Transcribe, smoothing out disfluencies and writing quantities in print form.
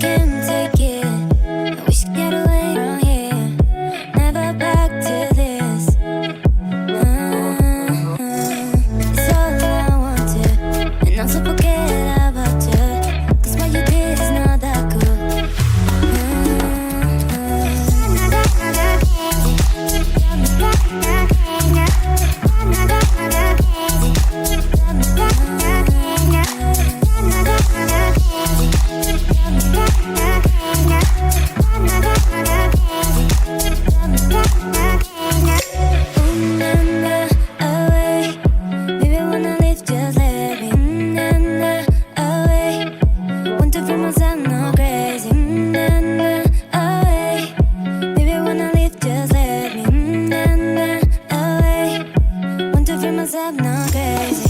can't take it. I wish I get away from here. Never back to this. It's all I wanted, and also forget about you. 'Cause what you did is not that cool. Myself not crazy.